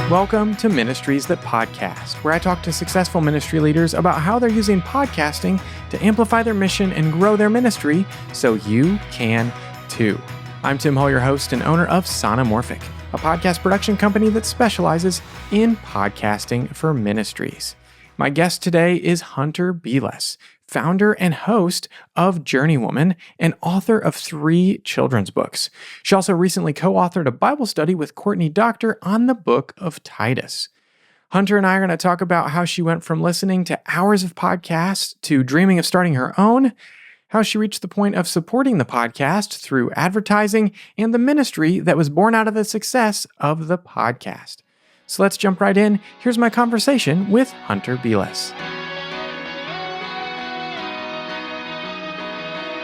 Welcome to Ministries That Podcast, where I talk to successful ministry leaders about how they're using podcasting to amplify their mission and grow their ministry so you can too. I'm Tim Hall, your host and owner of Sonomorphic, a podcast production company that specializes in podcasting for ministries. My guest today is Hunter Beless, founder and host of Journeywomen and author of 3 children's books. She also recently co-authored a Bible study with Courtney Doctor on the book of Titus. Hunter and I are going to talk about how she went from listening to hours of podcasts to dreaming of starting her own, how she reached the point of supporting the podcast through advertising, and the ministry that was born out of the success of the podcast. So let's jump right in. Here's my conversation with Hunter Beless.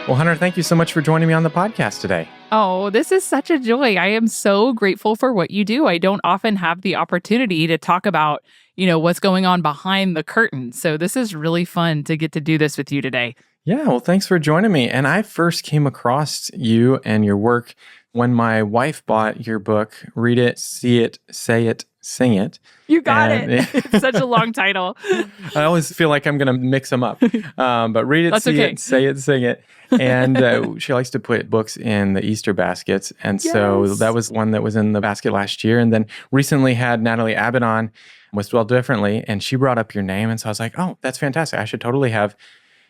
Well, Hunter, thank you so much for joining me on the podcast today. Oh, this is such a joy. I am so grateful for what you do. I don't often have the opportunity to talk about, what's going on behind the curtain. So this is really fun to get to do this with you today. Yeah, well, thanks for joining me. And I first came across you and your work when my wife bought your book, Read It, See It, Say It, Sing It. You got it. It's such a long title. I always feel like I'm going to mix them up. But Read It, That's See okay. It, Say It, Sing It. And she likes to put books in the Easter baskets. And so that was one that was in the basket last year. And then recently had Natalie Abbott on with Dwell Differently. And she brought up your name. And so I was like, oh, that's fantastic. I should totally have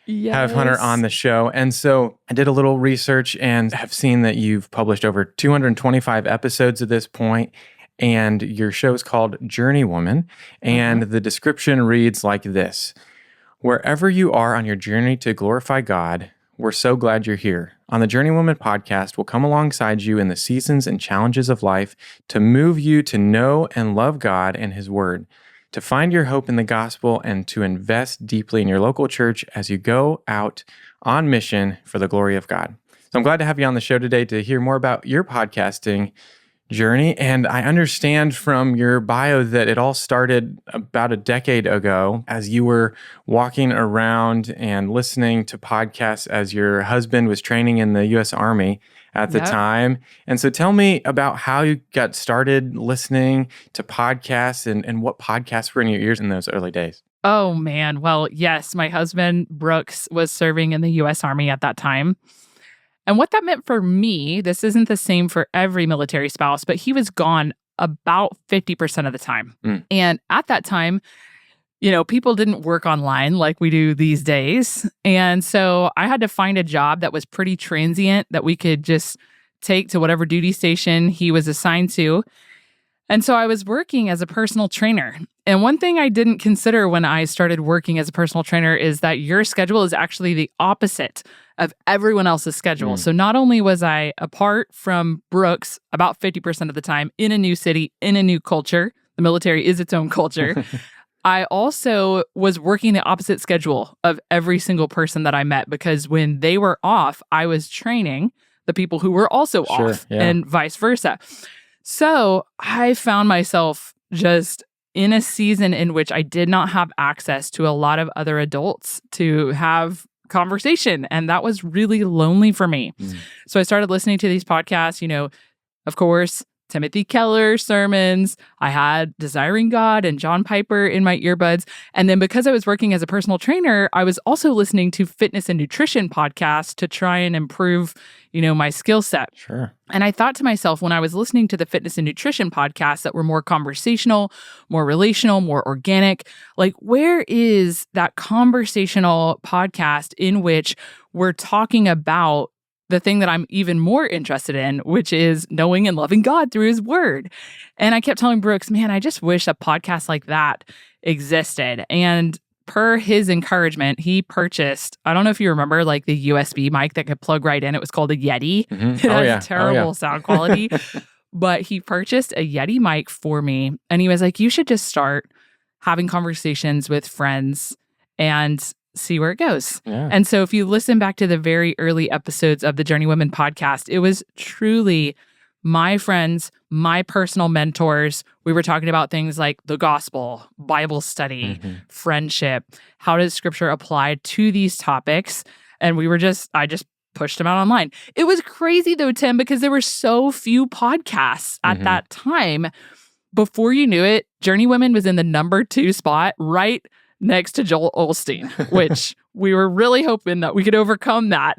Hunter on the show. And so I did a little research and have seen that you've published over 225 episodes at this point. And your show is called Journeywomen. And the description reads like this: wherever you are on your journey to glorify God, we're so glad you're here. On the Journeywomen podcast, we'll come alongside you in the seasons and challenges of life to move you to know and love God and His Word, to find your hope in the gospel, and to invest deeply in your local church as you go out on mission for the glory of God. So I'm glad to have you on the show today to hear more about your podcasting journey. And I understand from your bio that it all started about a decade ago as you were walking around and listening to podcasts as your husband was training in the U.S. Army at the time. And so tell me about how you got started listening to podcasts and what podcasts were in your ears in those early days. Oh, man. Well, yes, my husband, Brooks, was serving in the U.S. Army at that time. And what that meant for me, this isn't the same for every military spouse, but he was gone about 50% of the time. And at that time, people didn't work online like we do these days. And so I had to find a job that was pretty transient that we could just take to whatever duty station he was assigned to. And so I was working as a personal trainer. And one thing I didn't consider when I started working as a personal trainer is that your schedule is actually the opposite of everyone else's schedule. So not only was I apart from Brooks about 50% of the time in a new city, in a new culture, the military is its own culture, I also was working the opposite schedule of every single person that I met, because when they were off, I was training the people who were also off and vice versa. So I found myself just in a season in which I did not have access to a lot of other adults to have conversation. And that was really lonely for me. So I started listening to these podcasts, of course, Timothy Keller sermons. I had Desiring God and John Piper in my earbuds. And then because I was working as a personal trainer, I was also listening to fitness and nutrition podcasts to try and improve, my skill set. Sure. And I thought to myself, when I was listening to the fitness and nutrition podcasts that were more conversational, more relational, more organic, like, where is that conversational podcast in which we're talking about the thing that I'm even more interested in, which is knowing and loving God through His Word? And I kept telling Brooks, man, I just wish a podcast like that existed. And per his encouragement, he purchased, I don't know if you remember, like the USB mic that could plug right in. It was called a Yeti. It has terrible sound quality. But he purchased a Yeti mic for me. And he was like, you should just start having conversations with friends and see where it goes. And so if you listen back to the very early episodes of the Journeywomen podcast, it was truly my friends, my personal mentors. We were talking about things like the gospel, Bible study, friendship. How does scripture apply to these topics? And I just pushed them out online. It was crazy though, Tim, because there were so few podcasts at that time. before you knew it, Journeywomen was in the number 2 spot right next to Joel Osteen, which we were really hoping that we could overcome that,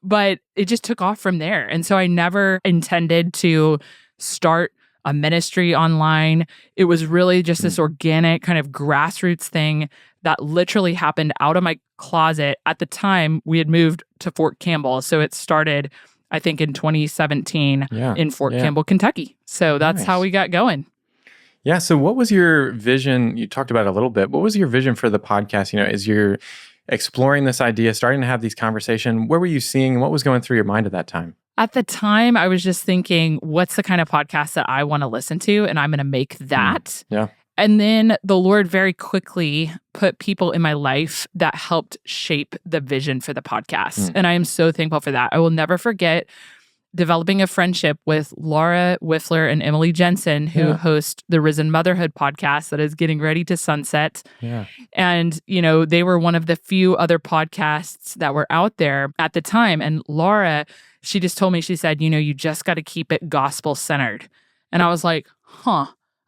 but it just took off from there. And so I never intended to start a ministry online. It was really just this organic kind of grassroots thing that literally happened out of my closet. At the time, we had moved to Fort Campbell. So it started, I think, in 2017 in Fort Campbell, Kentucky. So that's how we got going. Yeah. So what was your vision? You talked about it a little bit. What was your vision for the podcast? As you're exploring this idea, starting to have these conversations, what were you seeing and what was going through your mind at that time? At the time, I was just thinking, what's the kind of podcast that I want to listen to? And I'm going to make that. Yeah. And then the Lord very quickly put people in my life that helped shape the vision for the podcast. And I am so thankful for that. I will never forget developing a friendship with Laura Wiffler and Emily Jensen, who host the Risen Motherhood podcast that is getting ready to sunset. Yeah. And, they were one of the few other podcasts that were out there at the time. And Laura, she just told me, she said, you just got to keep it gospel centered. And I was like, I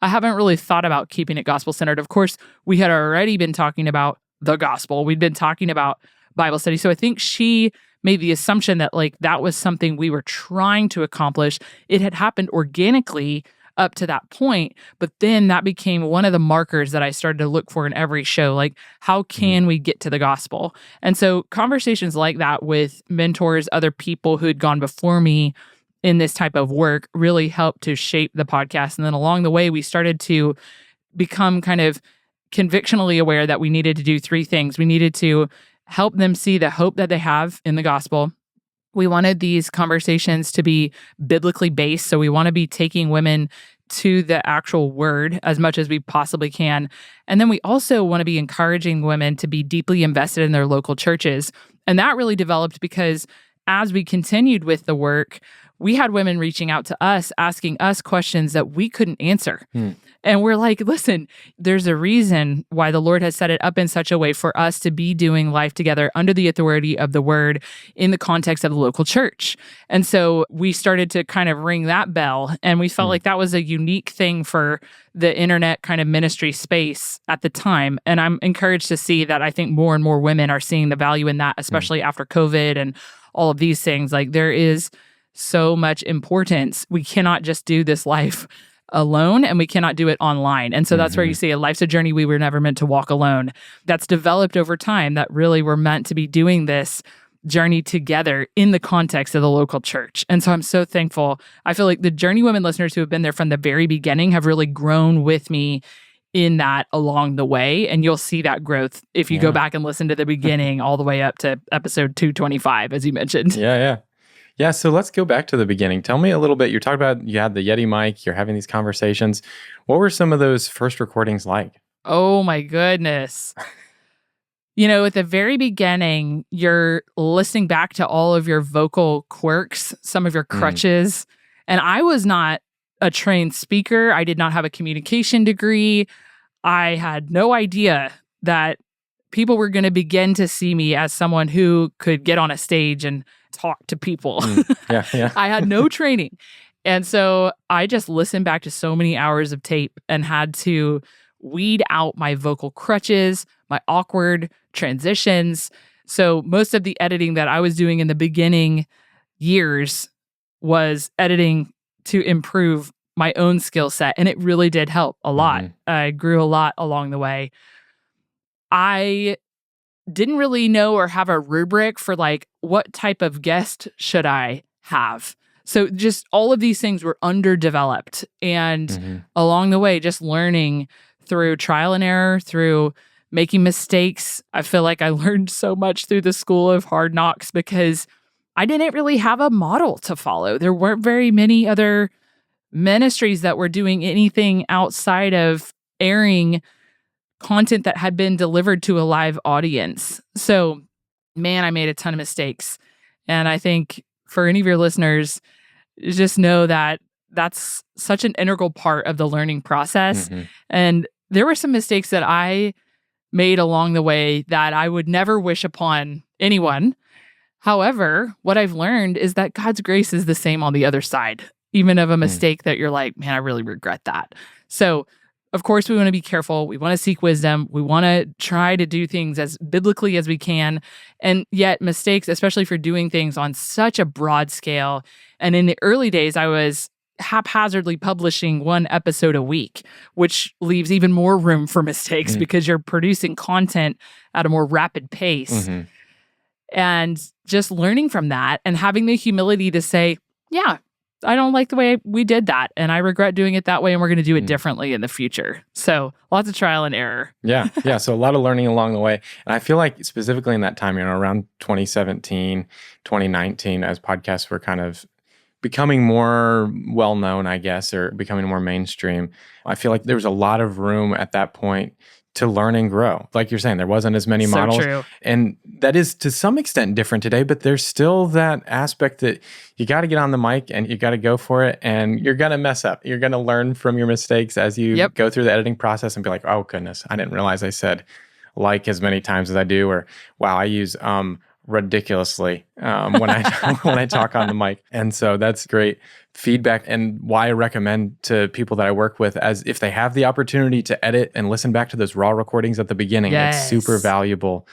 haven't really thought about keeping it gospel centered. Of course, we had already been talking about the gospel. We'd been talking about Bible study. So I think she made the assumption that that was something we were trying to accomplish. It had happened organically up to that point, but then that became one of the markers that I started to look for in every show. How can we get to the gospel? And so conversations like that with mentors, other people who had gone before me in this type of work really helped to shape the podcast. And then along the way, we started to become kind of convictionally aware that we needed to do 3 things. We needed to help them see the hope that they have in the gospel. We wanted these conversations to be biblically based. So we want to be taking women to the actual word as much as we possibly can. And then we also want to be encouraging women to be deeply invested in their local churches. And that really developed because as we continued with the work, we had women reaching out to us, asking us questions that we couldn't answer. And we're like, listen, there's a reason why the Lord has set it up in such a way for us to be doing life together under the authority of the word in the context of the local church. And so we started to kind of ring that bell. And we felt like that was a unique thing for the internet kind of ministry space at the time. And I'm encouraged to see that I think more and more women are seeing the value in that, especially after COVID and all of these things. There is so much importance. We cannot just do this life alone, and we cannot do it online. And so that's where you see life's a journey we were never meant to walk alone. That's developed over time, that really we're meant to be doing this journey together in the context of the local church. And so I'm so thankful. I feel like the Journeywomen listeners who have been there from the very beginning have really grown with me in that along the way. And you'll see that growth if you go back and listen to the beginning all the way up to episode 225, as you mentioned. Yeah, so let's go back to the beginning. Tell me a little bit. You talked about you had the Yeti mic, you're having these conversations. What were some of those first recordings like? Oh my goodness. At the very beginning, you're listening back to all of your vocal quirks, some of your crutches. And I was not a trained speaker. I did not have a communication degree. I had no idea that people were going to begin to see me as someone who could get on a stage and talk to people. I had no training. And so I just listened back to so many hours of tape and had to weed out my vocal crutches, my awkward transitions. So most of the editing that I was doing in the beginning years was editing to improve my own skill set. And it really did help a lot. I grew a lot along the way. I didn't really know or have a rubric for what type of guest should I have. So just all of these things were underdeveloped. And along the way, just learning through trial and error, through making mistakes. I feel like I learned so much through the School of Hard Knocks because I didn't really have a model to follow. There weren't very many other ministries that were doing anything outside of airing content that had been delivered to a live audience. So, man, I made a ton of mistakes. And I think for any of your listeners, just know that that's such an integral part of the learning process. And there were some mistakes that I made along the way that I would never wish upon anyone. However, what I've learned is that God's grace is the same on the other side. even of a mistake that you're like, man, I really regret that. So, of course, we want to be careful. We want to seek wisdom. We want to try to do things as biblically as we can. And yet mistakes, especially for doing things on such a broad scale. And in the early days, I was haphazardly publishing one episode a week, which leaves even more room for mistakes because you're producing content at a more rapid pace. And just learning from that and having the humility to say, yeah, I don't like the way we did that, and I regret doing it that way, and we're going to do it differently in the future. So lots of trial and error. Yeah. So a lot of learning along the way. And I feel like specifically in that time, around 2017, 2019, as podcasts were kind of becoming more well-known, I guess, or becoming more mainstream, I feel like there was a lot of room at that point to learn and grow. Like you're saying, there wasn't as many models. True. And that is to some extent different today, but there's still that aspect that you got to get on the mic and you got to go for it, and you're going to mess up. You're going to learn from your mistakes as you go through the editing process and be like, oh goodness, I didn't realize I said like as many times as I do, or wow, I use ridiculously when I talk on the mic. And so that's great feedback, and why I recommend to people that I work with, as if they have the opportunity to edit and listen back to those raw recordings at the beginning, it's super valuable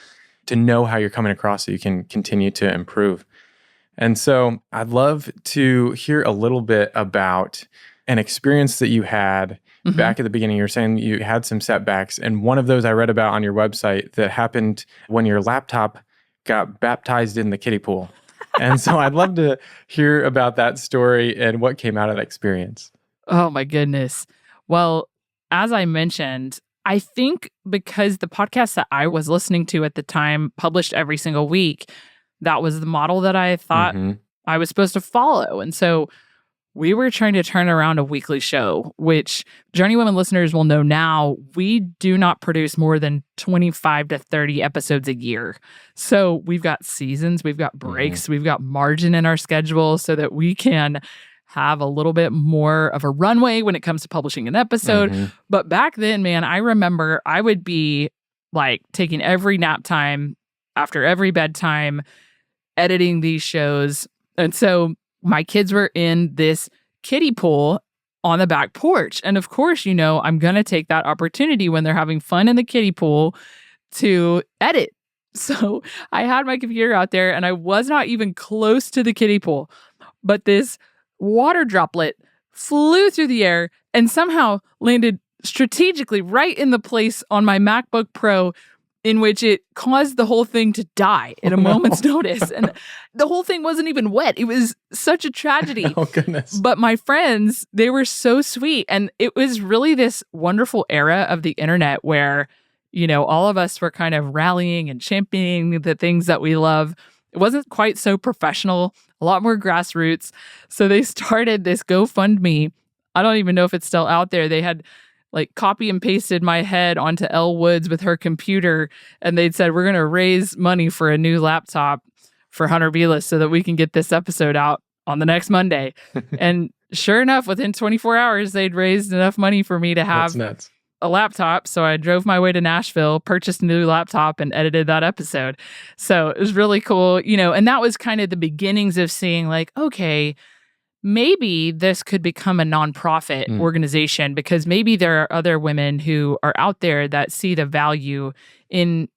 to know how you're coming across so you can continue to improve. And so I'd love to hear a little bit about an experience that you had back at the beginning. You're saying you had some setbacks, and one of those I read about on your website that happened when your laptop got baptized in the kiddie pool. And so I'd love to hear about that story and what came out of that experience. Oh my goodness. Well, as I mentioned, I think because the podcast that I was listening to at the time published every single week, that was the model that I thought I was supposed to follow. And so we were trying to turn around a weekly show, which Journeywomen listeners will know now, we do not produce more than 25 to 30 episodes a year. So we've got seasons, we've got breaks, we've got margin in our schedule so that we can have a little bit more of a runway when it comes to publishing an episode. But back then, man, I remember I would be like taking every nap time after every bedtime, editing these shows. And so my kids were in this kiddie pool on the back porch. And of course, I'm going to take that opportunity when they're having fun in the kiddie pool to edit. So I had my computer out there and I was not even close to the kiddie pool, but this water droplet flew through the air and somehow landed strategically right in the place on my MacBook Pro, in which it caused the whole thing to die in a moment's notice. And the whole thing wasn't even wet. It was such a tragedy. Oh, goodness. But my friends, they were so sweet. And it was really this wonderful era of the internet where, all of us were kind of rallying and championing the things that we love. It wasn't quite so professional, a lot more grassroots. So they started this GoFundMe. I don't even know if it's still out there. They had copy and pasted my head onto Elle Woods with her computer, and they'd said, we're going to raise money for a new laptop for Hunter Beless so that we can get this episode out on the next Monday. And sure enough, within 24 hours, they'd raised enough money for me to have a laptop. So I drove my way to Nashville, purchased a new laptop, and edited that episode. So it was really cool, and that was kind of the beginnings of seeing okay, maybe this could become a nonprofit organization, because maybe there are other women who are out there that see the value in,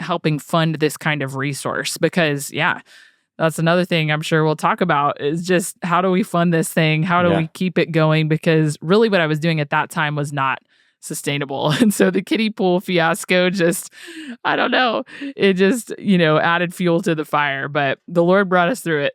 helping fund this kind of resource. Because, that's another thing I'm sure we'll talk about is just how do we fund this thing? How do we keep it going? Because really what I was doing at that time was not sustainable. And so the kiddie pool fiasco just, I don't know, it just, added fuel to the fire, but the Lord brought us through it.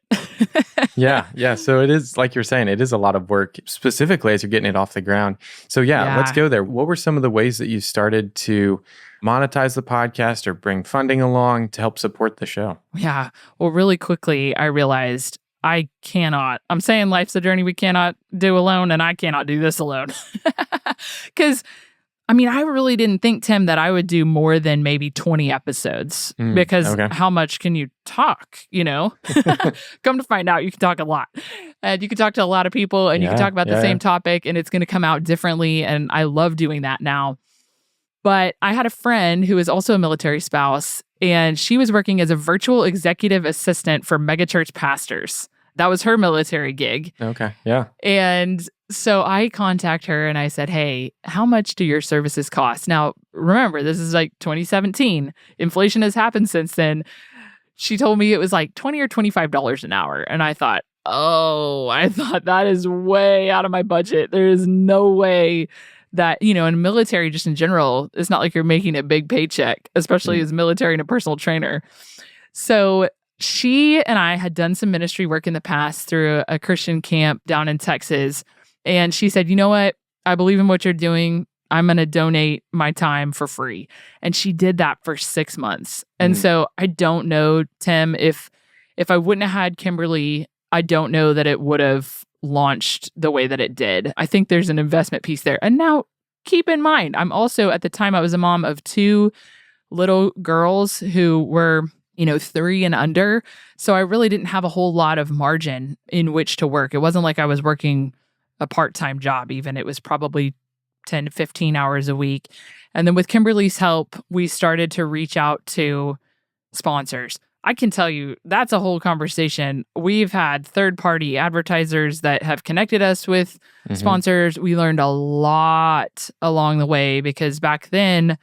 Yeah. So it is, like you're saying, it is a lot of work, specifically as you're getting it off the ground. So let's go there. What were some of the ways that you started to monetize the podcast or bring funding along to help support the show? Yeah. Well, really quickly, I realized I'm saying life's a journey we cannot do alone, and I cannot do this alone. Because, I really didn't think, Tim, that I would do more than maybe 20 episodes, because how much can you talk, Come to find out, you can talk a lot. And you can talk to a lot of people, and you can talk about the same topic, and it's going to come out differently, and I love doing that now. But I had a friend who is also a military spouse, and she was working as a virtual executive assistant for megachurch pastors. That was her military gig. Okay. Yeah. And so I contact her and I said, hey, how much do your services cost? Now, remember, this is like 2017. Inflation has happened since then. She told me it was like $20 or $25 an hour. And I thought, that is way out of my budget. There is no way that, in military, just in general, it's not like you're making a big paycheck, especially as military and a personal trainer. So she and I had done some ministry work in the past through a Christian camp down in Texas. And she said, you know what? I believe in what you're doing. I'm going to donate my time for free. And she did that for 6 months. And so I don't know, Tim, if I wouldn't have had Kimberly, I don't know that it would have launched the way that it did. I think there's an investment piece there. And now keep in mind, I'm also, at the time, I was a mom of 2 little girls who were 3 and under. So I really didn't have a whole lot of margin in which to work. It wasn't like I was working a part-time job even. It was probably 10 to 15 hours a week. And then with Kimberly's help, we started to reach out to sponsors. I can tell you that's a whole conversation. We've had third-party advertisers that have connected us with sponsors. We learned a lot along the way because back then,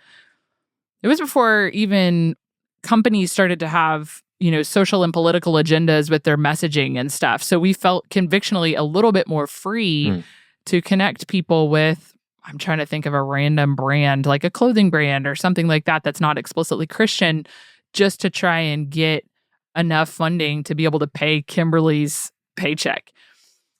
it was before even companies started to have, social and political agendas with their messaging and stuff. So we felt convictionally a little bit more free to connect people with, I'm trying to think of a random brand, like a clothing brand or something like that that's not explicitly Christian, just to try and get enough funding to be able to pay Kimberly's paycheck.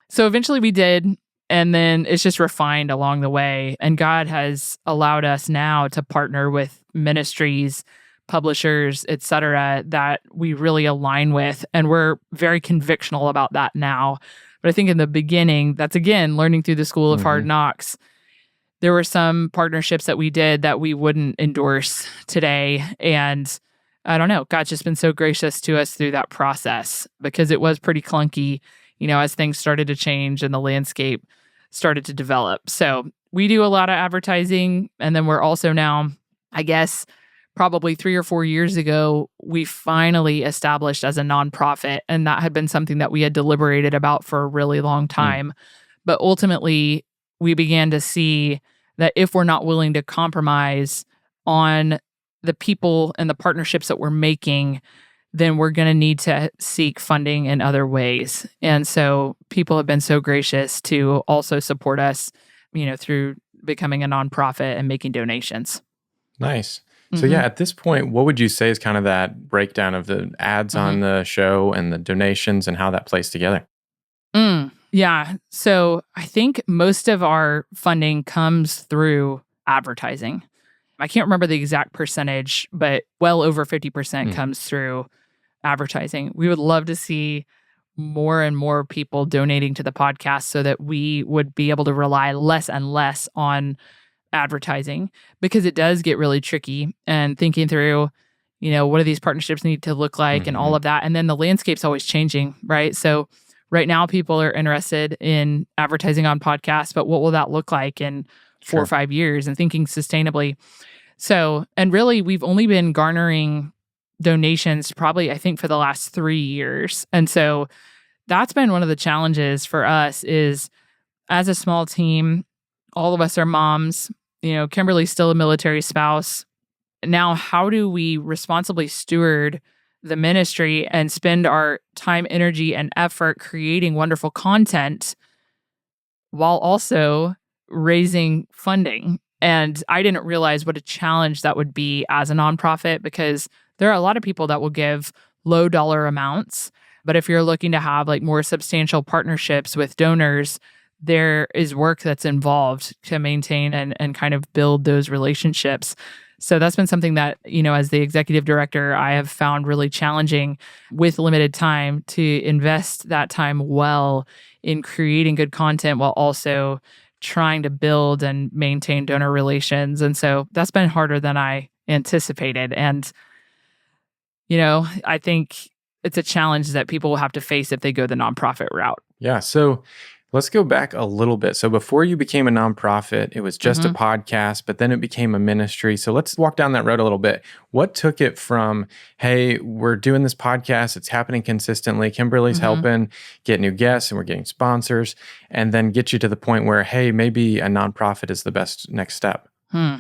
So eventually we did. And then it's just refined along the way. And God has allowed us now to partner with ministries, publishers, et cetera, that we really align with. And we're very convictional about that now. But I think in the beginning, that's again, learning through the school of hard knocks. There were some partnerships that we did that we wouldn't endorse today. And I don't know, God's just been so gracious to us through that process because it was pretty clunky, as things started to change and the landscape started to develop. So we do a lot of advertising. And then we're also now, I guess, probably 3 or 4 years ago, we finally established as a nonprofit. And that had been something that we had deliberated about for a really long time. But ultimately, we began to see that if we're not willing to compromise on the people and the partnerships that we're making, then we're going to need to seek funding in other ways. And so people have been so gracious to also support us, through becoming a nonprofit and making donations. Nice. So yeah, at this point, what would you say is kind of that breakdown of the ads on the show and the donations and how that plays together? Yeah. So I think most of our funding comes through advertising. I can't remember the exact percentage, but well over 50% comes through advertising. We would love to see more and more people donating to the podcast so that we would be able to rely less and less on advertising because it does get really tricky and thinking through, what do these partnerships need to look like and all of that. And then the landscape's always changing, right? So right now people are interested in advertising on podcasts, but what will that look like in 4 or 5 years and thinking sustainably? So, and really we've only been garnering donations probably, I think, for the last 3 years. And so that's been one of the challenges for us is as a small team, all of us are moms. Kimberly's still a military spouse. Now, how do we responsibly steward the ministry and spend our time, energy, and effort creating wonderful content while also raising funding? And I didn't realize what a challenge that would be as a nonprofit because there are a lot of people that will give low dollar amounts. But if you're looking to have like more substantial partnerships with donors, there is work that's involved to maintain and kind of build those relationships. So that's been something that, as the executive director, I have found really challenging with limited time to invest that time well in creating good content while also trying to build and maintain donor relations. And so that's been harder than I anticipated. And, I think it's a challenge that people will have to face if they go the nonprofit route. Yeah. So Let's go back a little bit. So before you became a nonprofit, it was just a Mhm. podcast, but then it became a ministry. So let's walk down that road a little bit. What took it from, hey, we're doing this podcast, it's happening consistently, Kimberly's Mhm. helping get new guests and we're getting sponsors, and then get you to the point where, hey, maybe a nonprofit is the best next step? Hmm.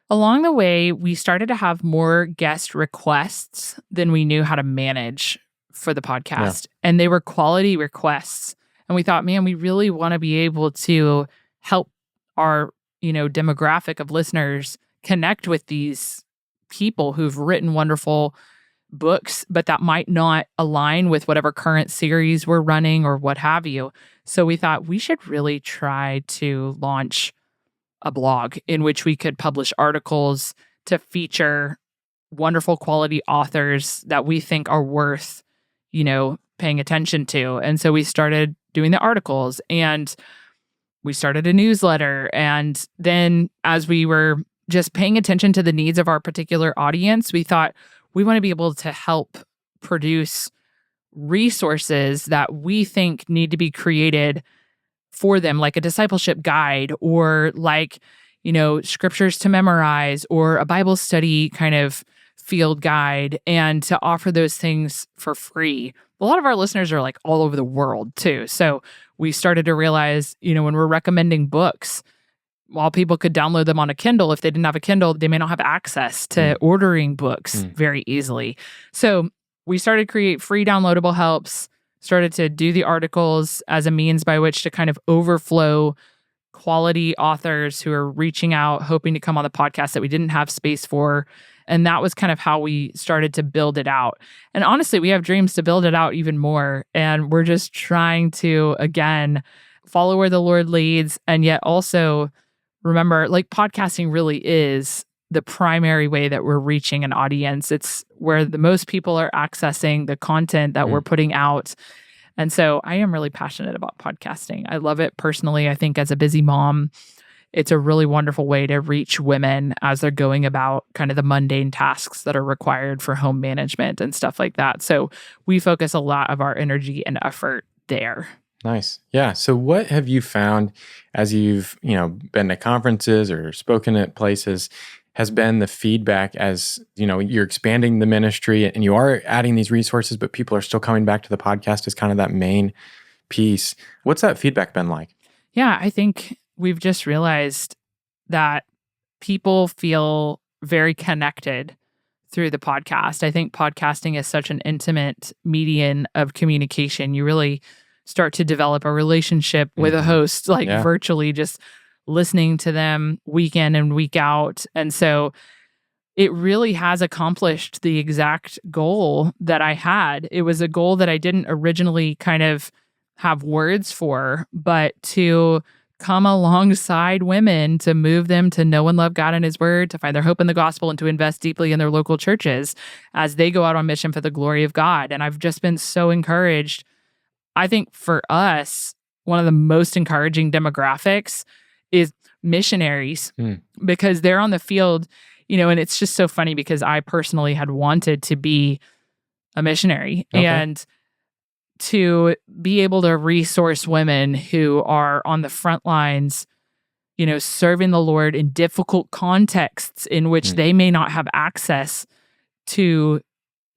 Along the way, we started to have more guest requests than we knew how to manage for the Yeah. podcast. And they were quality requests. And we thought, man, we really want to be able to help our, demographic of listeners connect with these people who've written wonderful books, but that might not align with whatever current series we're running or what have you. So we thought we should really try to launch a blog in which we could publish articles to feature wonderful quality authors that we think are worth, paying attention to. And so we started doing the articles and we started a newsletter. And then as we were just paying attention to the needs of our particular audience, we thought we want to be able to help produce resources that we think need to be created for them, like a discipleship guide or like, scriptures to memorize or a Bible study kind of field guide, and to offer those things for free. A lot of our listeners are like all over the world too. So we started to realize, when we're recommending books, while people could download them on a Kindle, if they didn't have a Kindle, they may not have access to ordering books very easily. So we started to create free downloadable helps, started to do the articles as a means by which to kind of overflow quality authors who are reaching out, hoping to come on the podcast that we didn't have space for. And that was kind of how we started to build it out. And honestly, we have dreams to build it out even more. And we're just trying to, again, follow where the Lord leads. And yet also remember, like, podcasting really is the primary way that we're reaching an audience. It's where the most people are accessing the content that we're putting out. And so I am really passionate about podcasting. I love it personally. I think as a busy mom, it's a really wonderful way to reach women as they're going about kind of the mundane tasks that are required for home management and stuff like that. So we focus a lot of our energy and effort there. Nice. Yeah. So what have you found as you've, been to conferences or spoken at places, has been the feedback as, you're expanding the ministry and you are adding these resources, but people are still coming back to the podcast as kind of that main piece. What's that feedback been like? Yeah, I think we've just realized that people feel very connected through the podcast. I think podcasting is such an intimate medium of communication. You really start to develop a relationship with a host, virtually just listening to them week in and week out. And so it really has accomplished the exact goal that I had. It was a goal that I didn't originally kind of have words for, but to come alongside women, to move them to know and love God and His Word, to find their hope in the gospel, and to invest deeply in their local churches as they go out on mission for the glory of God. And I've just been so encouraged. I think for us, one of the most encouraging demographics is missionaries because they're on the field, and it's just so funny because I personally had wanted to be a missionary and to be able to resource women who are on the front lines, serving the Lord in difficult contexts in which they may not have access to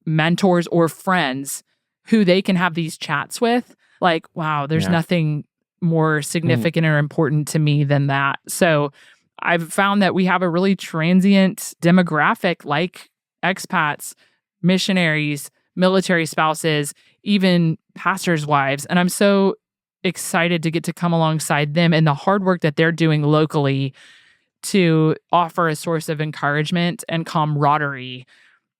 mentors or friends who they can have these chats with. Like, wow, there's nothing more significant or important to me than that. So I've found that we have a really transient demographic like expats, missionaries, military spouses, even pastors' wives. And I'm so excited to get to come alongside them and the hard work that they're doing locally to offer a source of encouragement and camaraderie,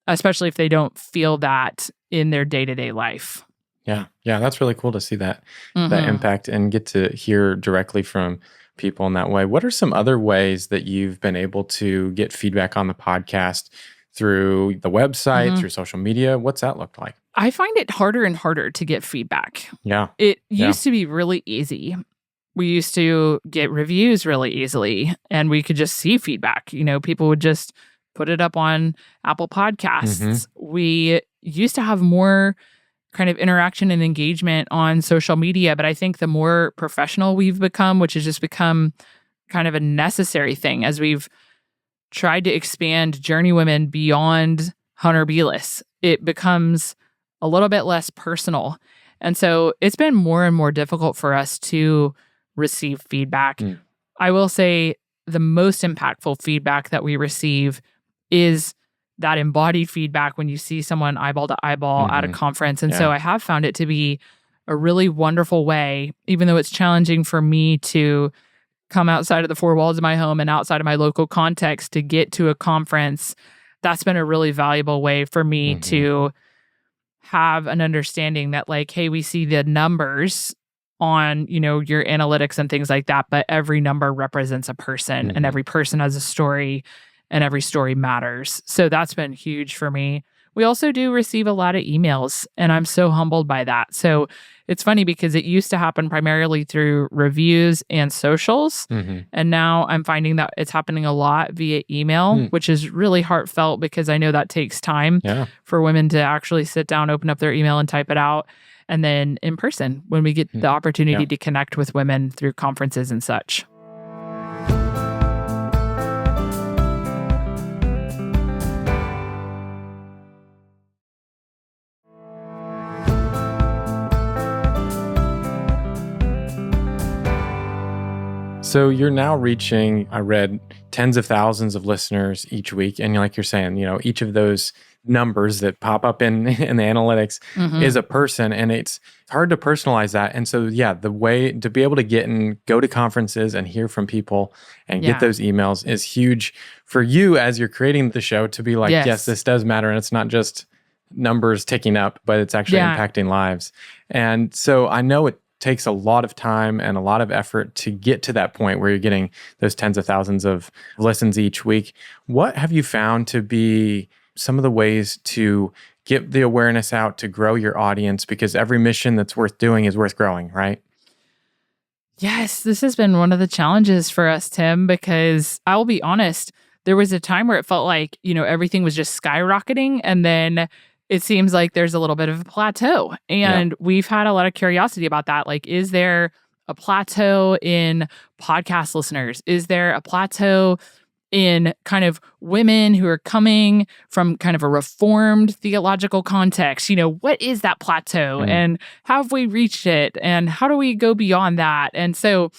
especially if they don't feel that in their day-to-day life. Yeah. That's really cool to see that impact and get to hear directly from people in that way. What are some other ways that you've been able to get feedback on the podcast through the website, through social media? What's that looked like? I find it harder and harder to get feedback. Yeah. It used to be really easy. We used to get reviews really easily and we could just see feedback. People would just put it up on Apple Podcasts. We used to have more kind of interaction and engagement on social media. But I think the more professional we've become, which has just become kind of a necessary thing as we've tried to expand Journeywomen beyond Hunter Beless, it becomes a little bit less personal. And so it's been more and more difficult for us to receive feedback. I will say the most impactful feedback that we receive is that embodied feedback when you see someone eyeball to eyeball at a conference. And so I have found it to be a really wonderful way, even though it's challenging for me to come outside of the four walls of my home and outside of my local context to get to a conference. That's been a really valuable way for me to have an understanding that like, hey, we see the numbers on, your analytics and things like that, but every number represents a person and every person has a story and every story matters. So that's been huge for me. We also do receive a lot of emails, and I'm so humbled by that. So it's funny because it used to happen primarily through reviews and socials. And now I'm finding that it's happening a lot via email, which is really heartfelt because I know that takes time for women to actually sit down, open up their email and type it out. And then in person, when we get the opportunity to connect with women through conferences and such. So you're now reaching, I read, tens of thousands of listeners each week. And like you're saying, each of those numbers that pop up in the analytics is a person, and it's hard to personalize that. And so, the way to be able to get and go to conferences and hear from people and get those emails is huge for you as you're creating the show to be like, yes, this does matter. And it's not just numbers ticking up, but it's actually impacting lives. And so I know it takes a lot of time and a lot of effort to get to that point where you're getting those tens of thousands of listens each week. What have you found to be some of the ways to get the awareness out to grow your audience? Because every mission that's worth doing is worth growing, right? Yes, this has been one of the challenges for us, Tim, because I will be honest, there was a time where it felt like, everything was just skyrocketing, and then it seems like there's a little bit of a plateau. And we've had a lot of curiosity about that. Like, is there a plateau in podcast listeners? Is there a plateau in kind of women who are coming from kind of a reformed theological context? What is that plateau and how have we reached it? And how do we go beyond that? And so,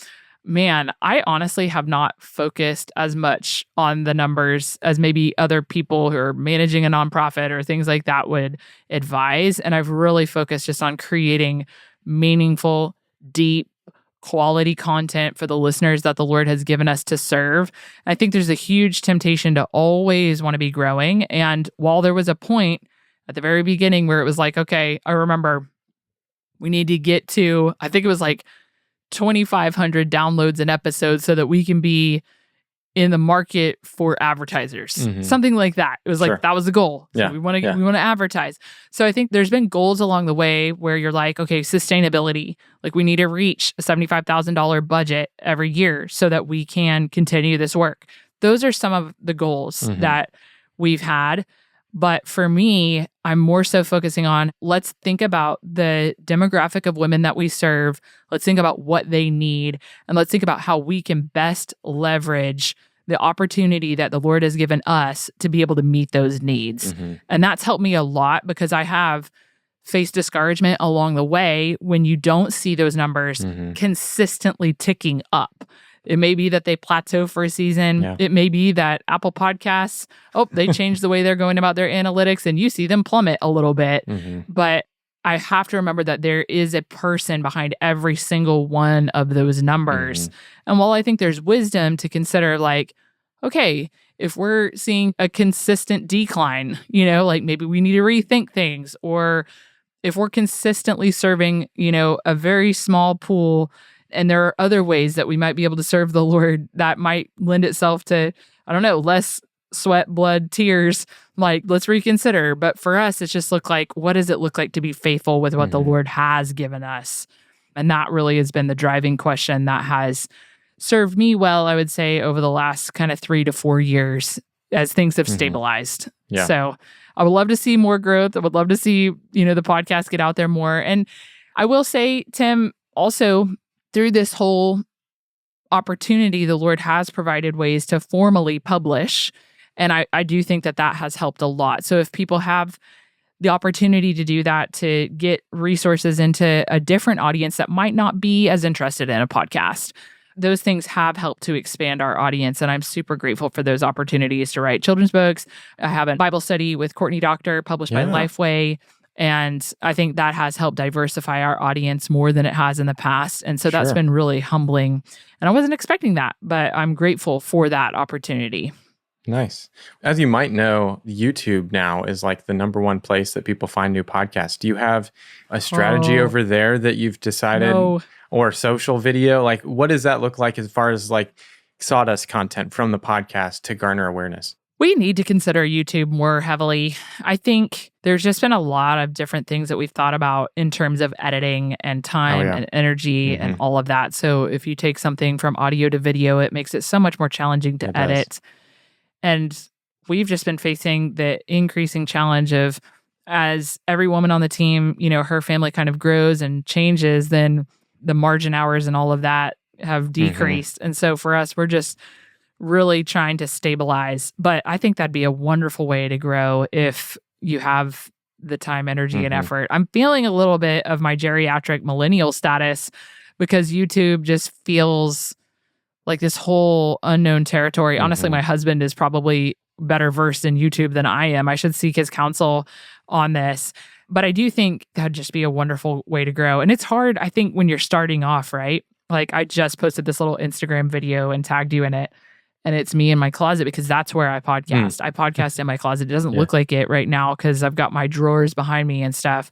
man, I honestly have not focused as much on the numbers as maybe other people who are managing a nonprofit or things like that would advise. And I've really focused just on creating meaningful, deep, quality content for the listeners that the Lord has given us to serve. I think there's a huge temptation to always want to be growing. And while there was a point at the very beginning where it was like, okay, I remember we need to get to, I think it was like 2,500 downloads an episode so that we can be in the market for advertisers, something like that. It was like, that was the goal. So we want to advertise. So I think there's been goals along the way where you're like, okay, sustainability, like we need to reach a $75,000 budget every year so that we can continue this work. Those are some of the goals that we've had. But for me, I'm more so focusing on, let's think about the demographic of women that we serve. Let's think about what they need. And let's think about how we can best leverage the opportunity that the Lord has given us to be able to meet those needs. And that's helped me a lot because I have faced discouragement along the way when you don't see those numbers consistently ticking up. It may be that they plateau for a season. It may be that Apple Podcasts, they changed the way they're going about their analytics and you see them plummet a little bit. But I have to remember that there is a person behind every single one of those numbers. And while I think there's wisdom to consider, like, okay, if we're seeing a consistent decline, like maybe we need to rethink things, or if we're consistently serving, a very small pool, and there are other ways that we might be able to serve the Lord that might lend itself to, I don't know, less sweat, blood, tears. Like, let's reconsider. But for us, it's just what does it look like to be faithful with what the Lord has given us? And that really has been the driving question that has served me well, I would say, over the last kind of 3 to 4 years, as things have Mhm. stabilized. Yeah. So I would love to see more growth. I would love to see, the podcast get out there more. And I will say, Tim, also through this whole opportunity, the Lord has provided ways to formally publish. And I do think that has helped a lot. So if people have the opportunity to do that, to get resources into a different audience that might not be as interested in a podcast, those things have helped to expand our audience. And I'm super grateful for those opportunities to write children's books. I have a Bible study with Courtney Doctor published by Lifeway. And I think that has helped diversify our audience more than it has in the past. And so that's been really humbling. And I wasn't expecting that, but I'm grateful for that opportunity. Nice. As you might know, YouTube now is like the number one place that people find new podcasts. Do you have a strategy over there that you've decided? No. Or social video? Like, what does that look like as far as like sawdust content from the podcast to garner awareness? We need to consider YouTube more heavily. I think there's just been a lot of different things that we've thought about in terms of editing and time and energy and all of that. So if you take something from audio to video, it makes it so much more challenging to edit. And we've just been facing the increasing challenge of, as every woman on the team, her family kind of grows and changes, then the margin hours and all of that have decreased. And so for us, we're just really trying to stabilize. But I think that'd be a wonderful way to grow if you have the time, energy, and effort. I'm feeling a little bit of my geriatric millennial status because YouTube just feels like this whole unknown territory. Honestly, my husband is probably better versed in YouTube than I am. I should seek his counsel on this. But I do think that'd just be a wonderful way to grow. And it's hard, I think, when you're starting off, right? Like, I just posted this little Instagram video and tagged you in it. And it's me in my closet because that's where I podcast. I podcast in my closet. It doesn't look like it right now because I've got my drawers behind me and stuff.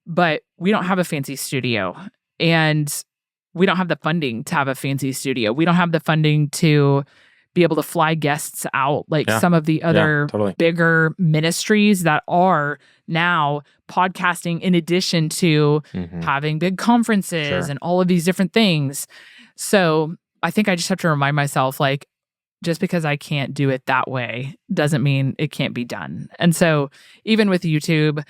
But we don't have a fancy studio. And we don't have the funding to have a fancy studio. We don't have the funding to be able to fly guests out like some of the other bigger ministries that are now podcasting in addition to having big conferences and all of these different things. So I think I just have to remind myself, like, just because I can't do it that way doesn't mean it can't be done. And so even with YouTube,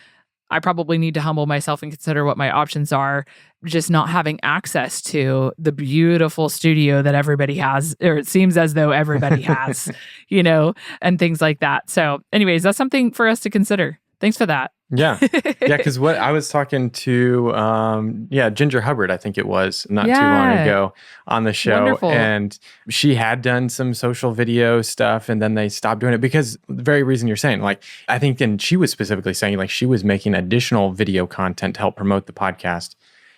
I probably need to humble myself and consider what my options are, just not having access to the beautiful studio that everybody has, or it seems as though everybody has, and things like that. So anyways, that's something for us to consider. Thanks for that. Yeah. Because what I was talking to, Ginger Hubbard, I think it was not too long ago on the show. Wonderful. And she had done some social video stuff and then they stopped doing it because the very reason you're saying, like, I think, and she was specifically saying, like, she was making additional video content to help promote the podcast.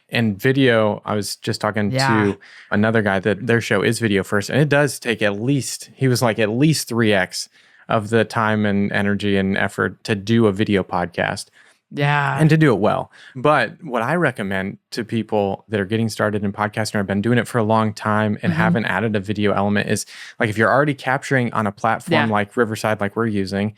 And video, I was just talking to another guy that their show is video first. And it does take at least 3x of the time and energy and effort to do a video podcast. Yeah. And to do it well. But what I recommend to people that are getting started in podcasting or have been doing it for a long time and haven't added a video element is, like, if you're already capturing on a platform like Riverside, like we're using,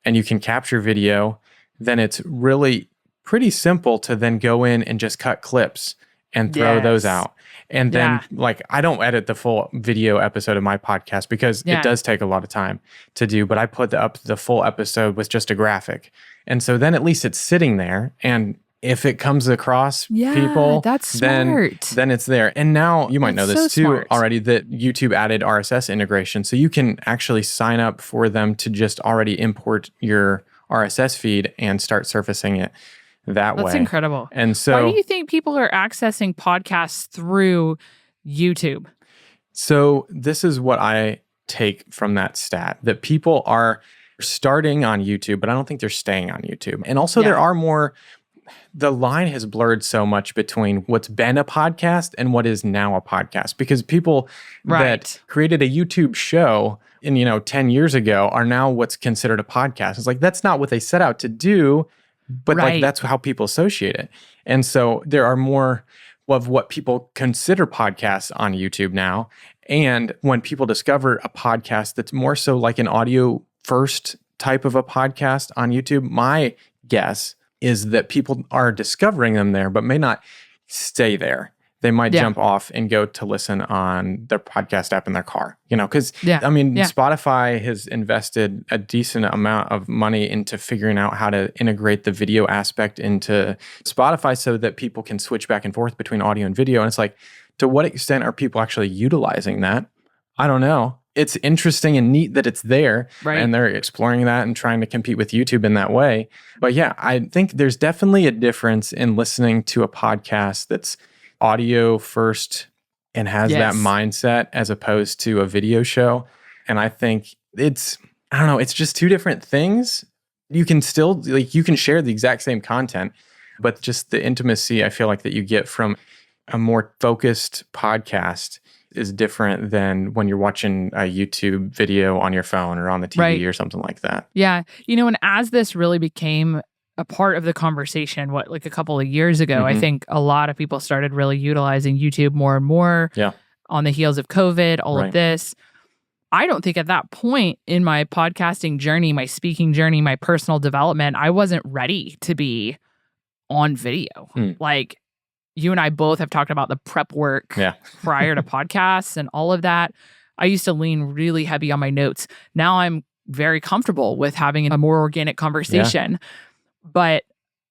and you can capture video, then it's really pretty simple to then go in and just cut clips and throw those out. And then, like, I don't edit the full video episode of my podcast because it does take a lot of time to do, but I put up the full episode with just a graphic. And so then at least it's sitting there. And if it comes across people, that's then it's there. And now you might know this too smart. already, that YouTube added RSS integration. So you can actually sign up for them to just already import your RSS feed and start surfacing it that way. That's incredible. And so, why do you think people are accessing podcasts through YouTube? So this is what I take from that stat, that people are starting on YouTube, but I don't think they're staying on YouTube. And also there are more, the line has blurred so much between what's been a podcast and what is now a podcast, because people that created a YouTube show in, 10 years ago are now what's considered a podcast. It's like, that's not what they set out to do. But like, that's how people associate it. And so there are more of what people consider podcasts on YouTube now. And when people discover a podcast that's more so like an audio first type of a podcast on YouTube, my guess is that people are discovering them there, but may not stay there. they might jump off and go to listen on their podcast app in their car, because Spotify has invested a decent amount of money into figuring out how to integrate the video aspect into Spotify so that people can switch back and forth between audio and video. And it's like, to what extent are people actually utilizing that? I don't know. It's interesting and neat that it's there, and they're exploring that and trying to compete with YouTube in that way. But yeah, I think there's definitely a difference in listening to a podcast that's audio first and has that mindset as opposed to a video show. And I think it's just two different things. You can still, you can share the exact same content, but just the intimacy I feel like that you get from a more focused podcast is different than when you're watching a YouTube video on your phone or on the TV or something like that. Yeah. And as this really became a part of the conversation, a couple of years ago, I think a lot of people started really utilizing YouTube more and more on the heels of COVID, all of this. I don't think at that point in my podcasting journey, my speaking journey, my personal development, I wasn't ready to be on video. Like, you and I both have talked about the prep work prior to podcasts and all of that. I used to lean really heavy on my notes. Now I'm very comfortable with having a more organic conversation. But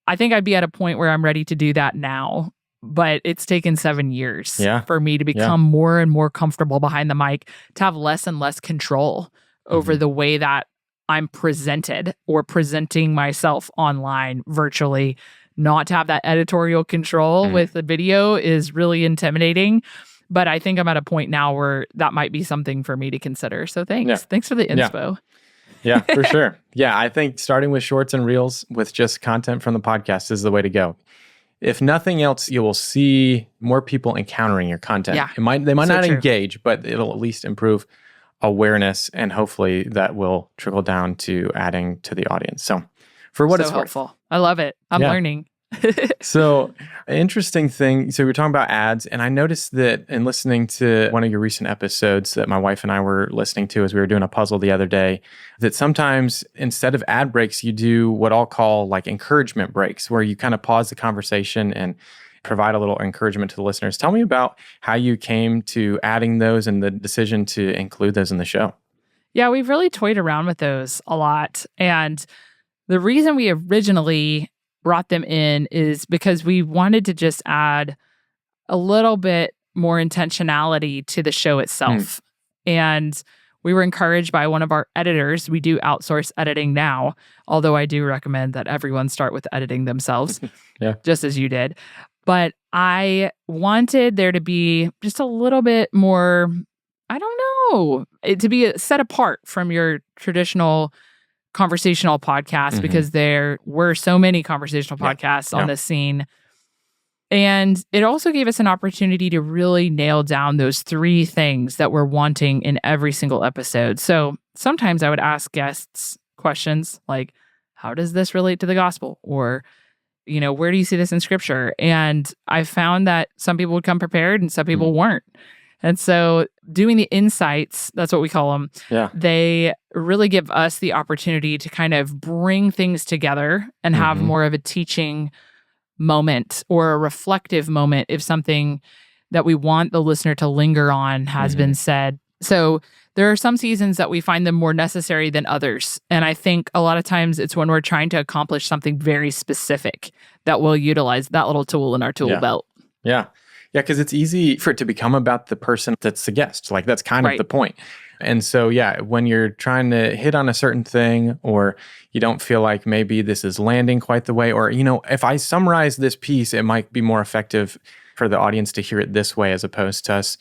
I think I'd be at a point where I'm ready to do that now. But it's taken 7 years for me to become more and more comfortable behind the mic, to have less and less control over the way that I'm presented or presenting myself online virtually. Not to have that editorial control with the video is really intimidating. But I think I'm at a point now where that might be something for me to consider. So thanks. Yeah. Thanks for the inspo. Yeah, for sure. Yeah, I think starting with shorts and reels with just content from the podcast is the way to go. If nothing else, you will see more people encountering your content. Yeah. They might not engage, but it'll at least improve awareness, and hopefully that will trickle down to adding to the audience. So for what it's helpful. worth. I love it. I'm learning. So, interesting thing. So, we were talking about ads, and I noticed that in listening to one of your recent episodes that my wife and I were listening to as we were doing a puzzle the other day, that sometimes instead of ad breaks, you do what I'll call like encouragement breaks, where you kind of pause the conversation and provide a little encouragement to the listeners. Tell me about how you came to adding those and the decision to include those in the show. Yeah, we've really toyed around with those a lot. And the reason we originally brought them in is because we wanted to just add a little bit more intentionality to the show itself. And we were encouraged by one of our editors. We do outsource editing now, although I do recommend that everyone start with editing themselves, just as you did. But I wanted there to be just a little bit more, I don't know, to be set apart from your traditional conversational podcast, because there were so many conversational podcasts on this scene. And it also gave us an opportunity to really nail down those 3 things that we're wanting in every single episode. So sometimes I would ask guests questions like, how does this relate to the gospel? Or, where do you see this in scripture? And I found that some people would come prepared and some people weren't. And so doing the insights, that's what we call them, they really give us the opportunity to kind of bring things together and have more of a teaching moment or a reflective moment if something that we want the listener to linger on has been said. So there are some seasons that we find them more necessary than others. And I think a lot of times it's when we're trying to accomplish something very specific that we'll utilize that little tool in our tool belt. Yeah, because it's easy for it to become about the person that's the guest. Like, that's kind of the point. And so, when you're trying to hit on a certain thing, or you don't feel like maybe this is landing quite the way, or, if I summarize this piece, it might be more effective for the audience to hear it this way as opposed to us,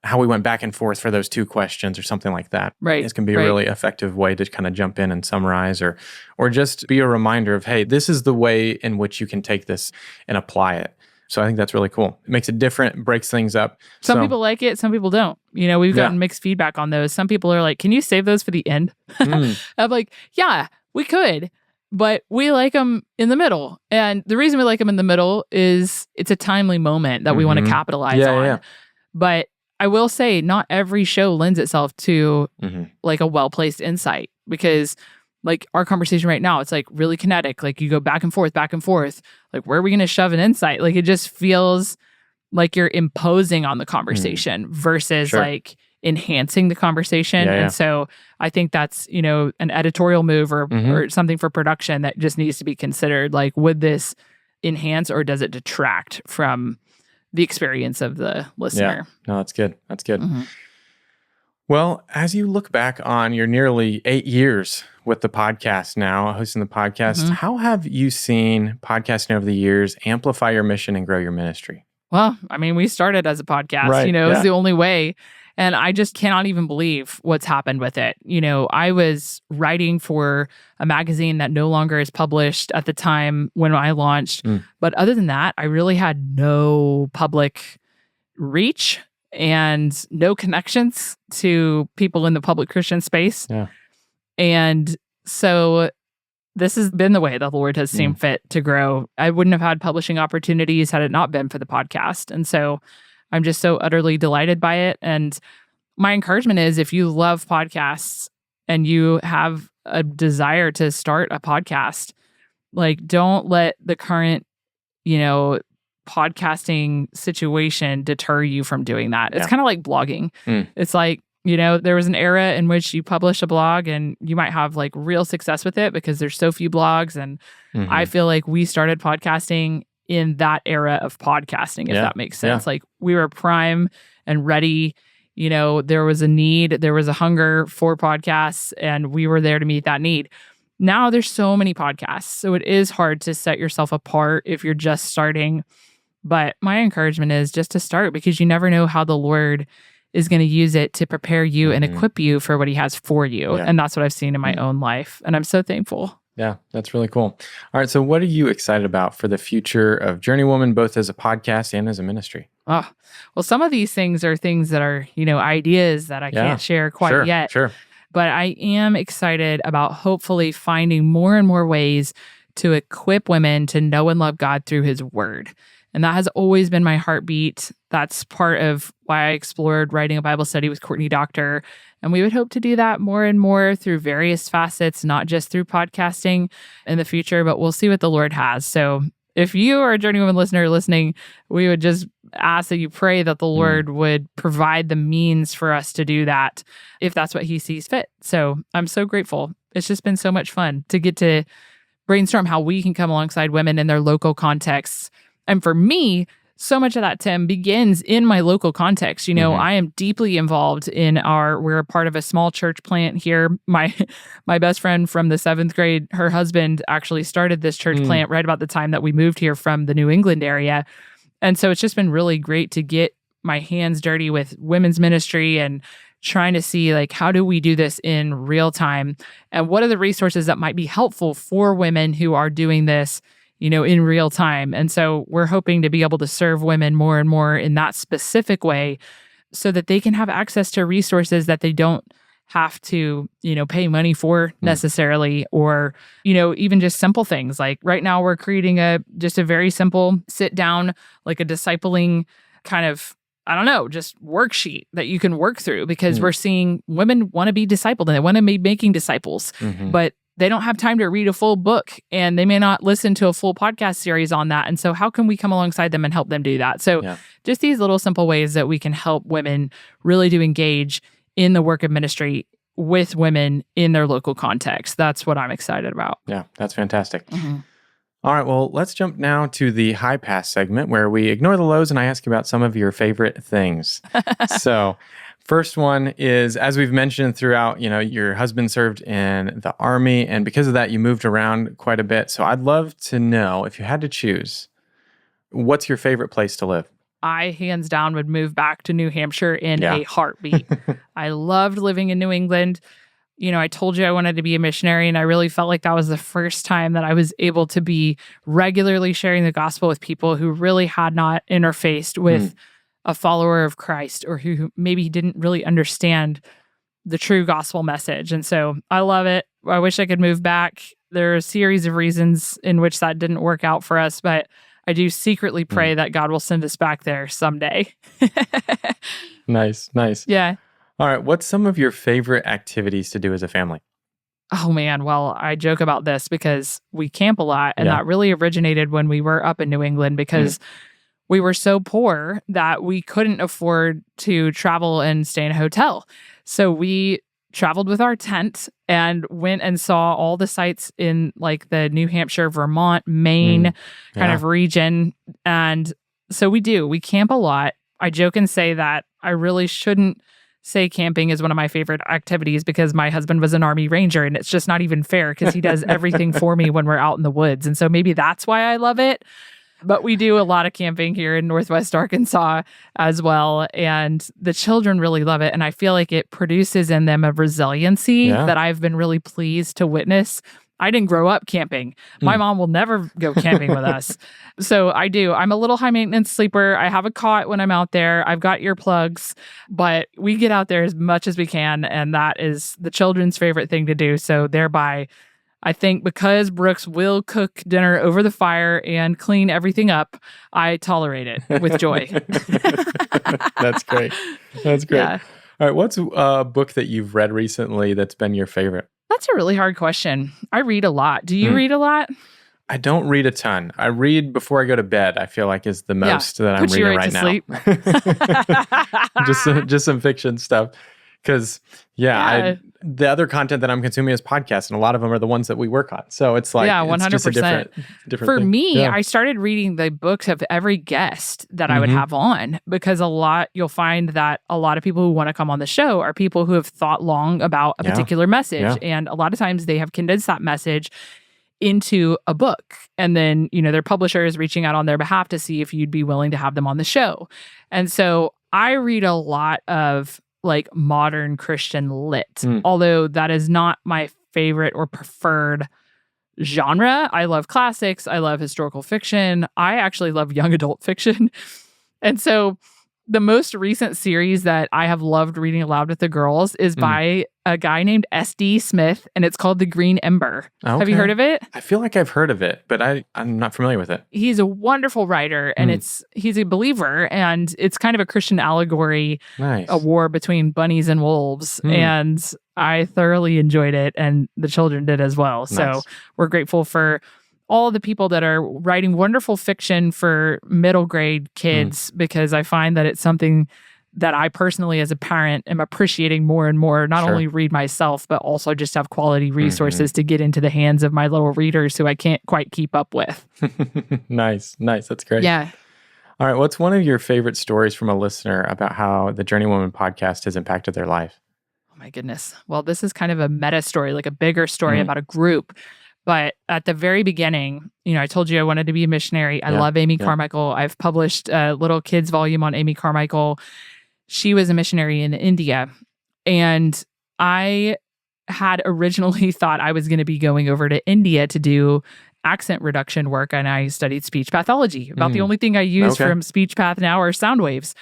how we went back and forth for those 2 questions or something like that. Right. This can be a really effective way to kind of jump in and summarize, or just be a reminder of, hey, this is the way in which you can take this and apply it. So I think that's really cool. It makes it different, breaks things up. Some people like it, some people don't. We've gotten mixed feedback on those. Some people are like, can you save those for the end? I'm like, yeah, we could, but we like them in the middle. And the reason we like them in the middle is it's a timely moment that we want to capitalize on. Yeah. But I will say not every show lends itself to like a well-placed insight, because like our conversation right now, it's like really kinetic. Like you go back and forth. Like, where are we going to shove an insight? Like, it just feels like you're imposing on the conversation versus Sure. like enhancing the conversation. Yeah, yeah. And so I think that's, an editorial move or something for production that just needs to be considered. Like, would this enhance or does it detract from the experience of the listener? Yeah. No, that's good. That's good. Mm-hmm. Well, as you look back on your nearly 8 years with the podcast now, hosting the podcast, how have you seen podcasting over the years amplify your mission and grow your ministry? Well, I mean, we started as a podcast, Right, it's the only way. And I just cannot even believe what's happened with it. I was writing for a magazine that no longer is published at the time when I launched. But other than that, I really had no public reach and no connections to people in the public Christian space. Yeah. And so this has been the way the Lord has seen fit to grow. I wouldn't have had publishing opportunities had it not been for the podcast. And so I'm just so utterly delighted by it. And my encouragement is, if you love podcasts and you have a desire to start a podcast, like, don't let the current, podcasting situation deter you from doing that. It's kind of like blogging. It's like, there was an era in which you publish a blog and you might have like real success with it because there's so few blogs. And I feel like we started podcasting in that era of podcasting, if that makes sense. Like, we were prime and ready. There was a need, there was a hunger for podcasts, and we were there to meet that need. Now there's so many podcasts, so it is hard to set yourself apart if you're just starting. But my encouragement is just to start, because you never know how the Lord is going to use it to prepare you and equip you for what he has for you. And that's what I've seen in my own life. And I'm so thankful. Yeah, that's really cool. All right, so what are you excited about for the future of Journeywomen, both as a podcast and as a ministry? Oh, well, some of these things are things that are, ideas that I can't share quite yet. Sure. But I am excited about hopefully finding more and more ways to equip women to know and love God through his word. And that has always been my heartbeat. That's part of why I explored writing a Bible study with Courtney Doctor. And we would hope to do that more and more through various facets, not just through podcasting in the future, but we'll see what the Lord has. So if you are a Journeywomen listener listening, we would just ask that you pray that the Lord would provide the means for us to do that, if that's what he sees fit. So I'm so grateful. It's just been so much fun to get to brainstorm how we can come alongside women in their local contexts. And for me, so much of that, Tim, begins in my local context. I am deeply involved we're a part of a small church plant here. My best friend from the 7th grade, her husband actually started this church plant right about the time that we moved here from the New England area. And so it's just been really great to get my hands dirty with women's ministry and trying to see, like, how do we do this in real time? And what are the resources that might be helpful for women who are doing this in real time. And so we're hoping to be able to serve women more and more in that specific way so that they can have access to resources that they don't have to, pay money for necessarily, or, even just simple things. Like right now we're creating just a very simple sit down, like a discipling kind of, just worksheet that you can work through, because we're seeing women want to be discipled and they want to be making disciples, but they don't have time to read a full book and they may not listen to a full podcast series on that. And so how can we come alongside them and help them do that? So just these little simple ways that we can help women really to engage in the work of ministry with women in their local context. That's what I'm excited about. Yeah, that's fantastic. All right, well, let's jump now to the high pass segment where we ignore the lows and I ask you about some of your favorite things. So first one is, as we've mentioned throughout, your husband served in the Army, and because of that, you moved around quite a bit. So I'd love to know, if you had to choose, what's your favorite place to live? I, hands down, would move back to New Hampshire in a heartbeat. I loved living in New England. I told you I wanted to be a missionary, and I really felt like that was the first time that I was able to be regularly sharing the gospel with people who really had not interfaced with a follower of Christ, or who maybe didn't really understand the true gospel message. And so I love it. I wish I could move back. There are a series of reasons in which that didn't work out for us, but I do secretly pray that God will send us back there someday. Nice. Yeah. All right. What's some of your favorite activities to do as a family? Oh, man. Well, I joke about this because we camp a lot, and that really originated when we were up in New England, because we were so poor that we couldn't afford to travel and stay in a hotel. So we traveled with our tent and went and saw all the sites in like the New Hampshire, Vermont, Maine kind of region. And so we camp a lot. I joke and say that I really shouldn't say camping is one of my favorite activities because my husband was an Army Ranger, and it's just not even fair because he does everything for me when we're out in the woods. And so maybe that's why I love it. But we do a lot of camping here in Northwest Arkansas as well. And the children really love it. And I feel like it produces in them a resiliency that I've been really pleased to witness. I didn't grow up camping. My mom will never go camping with us. So I do. I'm a little high maintenance sleeper. I have a cot when I'm out there. I've got earplugs, but we get out there as much as we can. And that is the children's favorite thing to do. So thereby, I think because Brooks will cook dinner over the fire and clean everything up, I tolerate it with joy. That's great. That's great. Yeah. All right. What's a book that you've read recently that's been your favorite? That's a really hard question. I read a lot. Do you read a lot? I don't read a ton. I read before I go to bed, I feel like is the most that I'm Puts you reading right right now. just some fiction stuff. Because, the other content that I'm consuming is podcasts, and a lot of them are the ones that we work on. So it's like, 100%. It's just a different For thing. me, I started reading the books of every guest that I would have on, because you'll find that a lot of people who want to come on the show are people who have thought long about a particular message. Yeah. And a lot of times they have condensed that message into a book. And then, their publisher is reaching out on their behalf to see if you'd be willing to have them on the show. And so I read a lot of like modern Christian lit, although that is not my favorite or preferred genre. I love classics. I love historical fiction. I actually love young adult fiction. And so the most recent series that I have loved reading aloud with the girls is by a guy named S.D. Smith, and it's called The Green Ember. Okay. Have you heard of it? I feel like I've heard of it, but I'm not familiar with it. He's a wonderful writer, and he's a believer, and it's kind of a Christian allegory, a war between bunnies and wolves, and I thoroughly enjoyed it, and the children did as well. Nice. So we're grateful for all the people that are writing wonderful fiction for middle grade kids, because I find that it's something that I personally, as a parent, am appreciating more and more, not only read myself, but also just have quality resources to get into the hands of my little readers who I can't quite keep up with. Nice. That's great. Yeah. All right. What's one of your favorite stories from a listener about how the Journeywomen podcast has impacted their life? Oh my goodness. Well, this is kind of a meta story, like a bigger story about a group. But at the very beginning, I told you I wanted to be a missionary. I love Amy Carmichael. I've published a little kids volume on Amy Carmichael. She was a missionary in India. And I had originally thought I was going to be going over to India to do accent reduction work. And I studied speech pathology. About the only thing I use from speech path now are sound waves.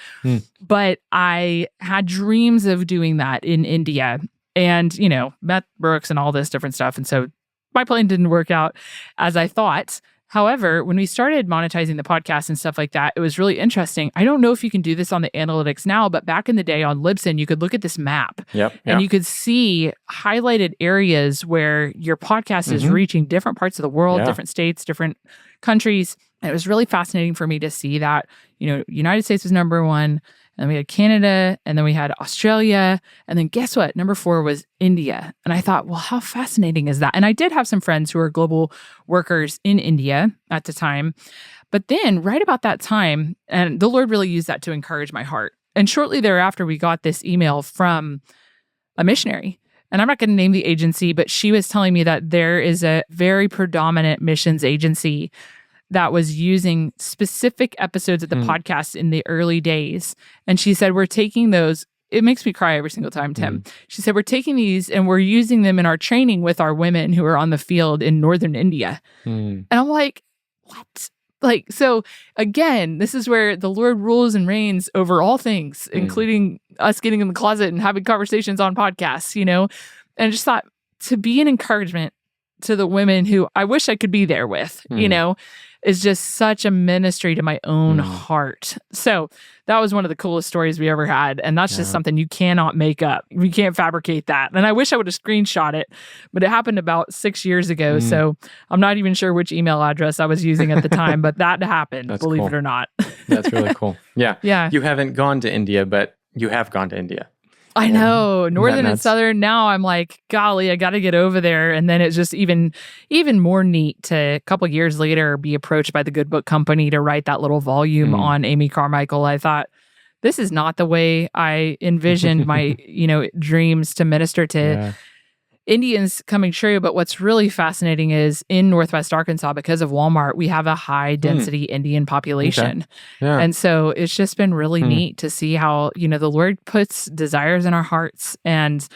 But I had dreams of doing that in India and, met Brooks and all this different stuff. And so my plan didn't work out as I thought. However, when we started monetizing the podcast and stuff like that, it was really interesting. I don't know if you can do this on the analytics now, but back in the day on Libsyn, you could look at this map and you could see highlighted areas where your podcast is reaching different parts of the world, different states, different countries. And it was really fascinating for me to see that, United States was number one. And then we had Canada, and then we had Australia, and then guess what? Number 4 was India. And I thought, well, how fascinating is that? And I did have some friends who were global workers in India at the time. But then right about that time, and the Lord really used that to encourage my heart. And shortly thereafter, we got this email from a missionary. And I'm not going to name the agency, but she was telling me that there is a very predominant missions agency that was using specific episodes of the podcast in the early days. And she said, we're taking those. It makes me cry every single time, Tim. She said, we're taking these and we're using them in our training with our women who are on the field in northern India. And I'm like, what? So again, this is where the Lord rules and reigns over all things, including us getting in the closet and having conversations on podcasts, And I just thought, to be an encouragement to the women who I wish I could be there with, is just such a ministry to my own heart. So that was one of the coolest stories we ever had. And that's just something you cannot make up. You can't fabricate that. And I wish I would have screenshot it, but it happened about 6 years ago. So I'm not even sure which email address I was using at the time, but that happened, That's believe cool. it or not. That's really cool. Yeah. Yeah. You haven't gone to India, but you have gone to India. I know. Northern and Southern. Now I'm like, golly, I got to get over there. And then it's just even more neat to a couple years later be approached by the Good Book Company to write that little volume on Amy Carmichael. I thought, this is not the way I envisioned my, dreams to minister to Indians coming true. But what's really fascinating is in Northwest Arkansas, because of Walmart, we have a high density Indian population. Okay. Yeah. And so it's just been really neat to see how, the Lord puts desires in our hearts. And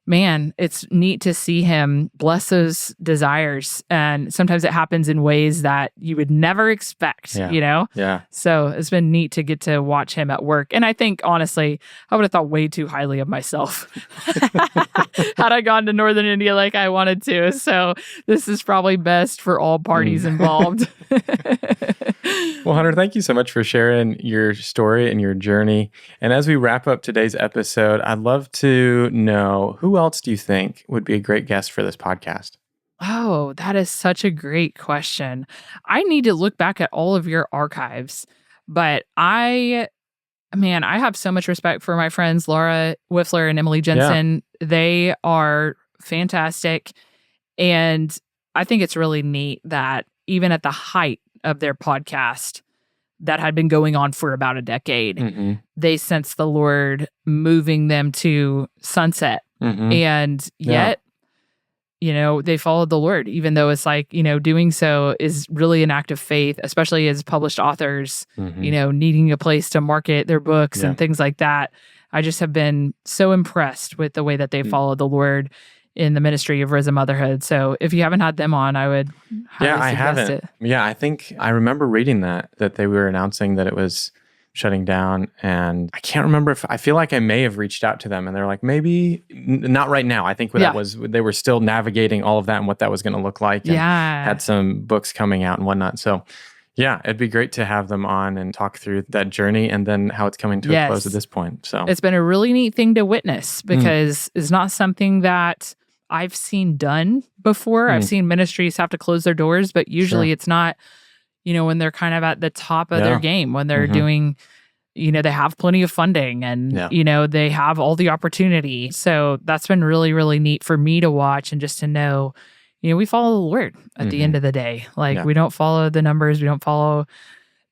man, it's neat to see him bless those desires. And sometimes it happens in ways that you would never expect, Yeah. So it's been neat to get to watch him at work. And I think, honestly, I would have thought way too highly of myself had I gone to Northern India like I wanted to. So this is probably best for all parties involved. Well, Hunter, thank you so much for sharing your story and your journey. And as we wrap up today's episode, I'd love to know, who else do you think would be a great guest for this podcast? Oh, that is such a great question. I need to look back at all of your archives, but I have so much respect for my friends, Laura Wiffler and Emily Jensen. Yeah. They are fantastic. And I think it's really neat that even at the height of their podcast that had been going on for about a decade, they sensed the Lord moving them to sunset. And yet, they followed the Lord, even though it's like, doing so is really an act of faith, especially as published authors, needing a place to market their books and things like that. I just have been so impressed with the way that they followed the Lord in the ministry of Risen Motherhood. So if you haven't had them on, I would highly suggest it. Yeah, I think I remember reading that they were announcing that it was shutting down. And I can't remember I feel like I may have reached out to them and they're like, maybe not right now. I think they were still navigating all of that and what that was going to look like. And had some books coming out and whatnot. So yeah, it'd be great to have them on and talk through that journey and then how it's coming to a close at this point. So it's been a really neat thing to witness because it's not something that I've seen done before. I've seen ministries have to close their doors, but usually it's not, when they're kind of at the top of their game, when they're doing, they have plenty of funding and, they have all the opportunity. So that's been really, really neat for me to watch and just to know, we follow the Lord at the end of the day. Like we don't follow the numbers. We don't follow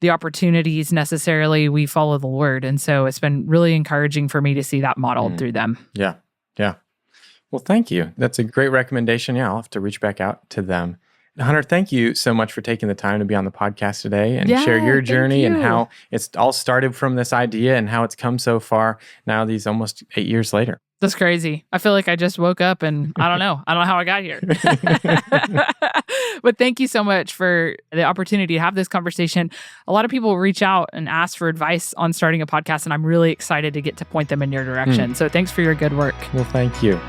the opportunities necessarily. We follow the Lord. And so it's been really encouraging for me to see that modeled through them. Yeah. Yeah. Well, thank you. That's a great recommendation. Yeah, I'll have to reach back out to them. Hunter, thank you so much for taking the time to be on the podcast today and share your journey and how it's all started from this idea and how it's come so far now, these almost 8 years later. That's crazy. I feel like I just woke up and I don't know how I got here. But thank you so much for the opportunity to have this conversation. A lot of people reach out and ask for advice on starting a podcast, and I'm really excited to get to point them in your direction. So thanks for your good work. Well, thank you.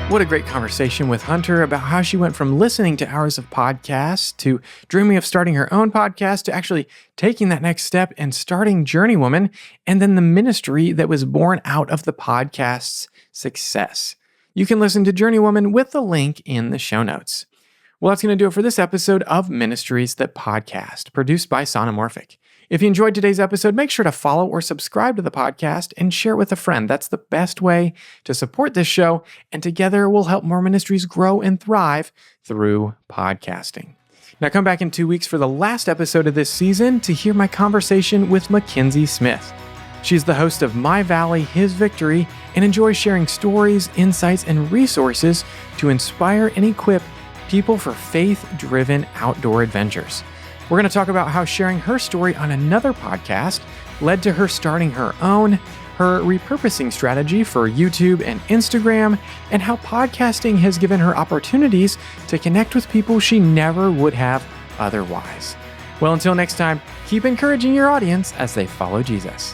What a great conversation with Hunter about how she went from listening to hours of podcasts to dreaming of starting her own podcast to actually taking that next step and starting Journeywomen, and then the ministry that was born out of the podcast's success. You can listen to Journeywoman with the link in the show notes. Well, that's going to do it for this episode of Ministries That Podcast, produced by Sonomorphic. If you enjoyed today's episode, make sure to follow or subscribe to the podcast and share it with a friend. That's the best way to support this show, and together we'll help more ministries grow and thrive through podcasting. Now come back in 2 weeks for the last episode of this season to hear my conversation with Mackenzie Smith. She's the host of My Valley, His Victory, and enjoys sharing stories, insights, and resources to inspire and equip people for faith-driven outdoor adventures. We're going to talk about how sharing her story on another podcast led to her starting her own, her repurposing strategy for YouTube and Instagram, and how podcasting has given her opportunities to connect with people she never would have otherwise. Well, until next time, keep encouraging your audience as they follow Jesus.